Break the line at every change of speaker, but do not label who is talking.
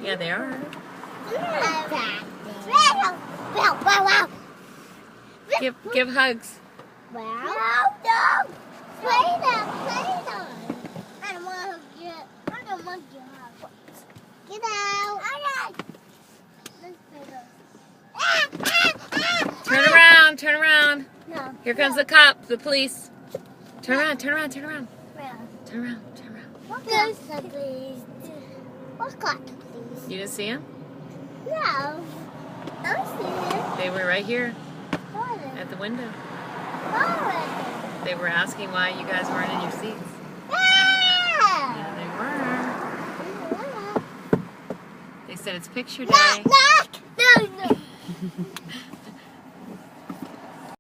Yeah, they are. Give hugs.
Well, no. Play-Doh. I don't want to get out.
Turn around.
No.
Here comes the cop, the police. Turn around. Turn around.
What cop, please? What cop, please?
You didn't see him?
No. I don't see him.
They were right here at the window. They were asking why you guys weren't in your seats. Yeah, they were. They said it's picture day.
Knock! No.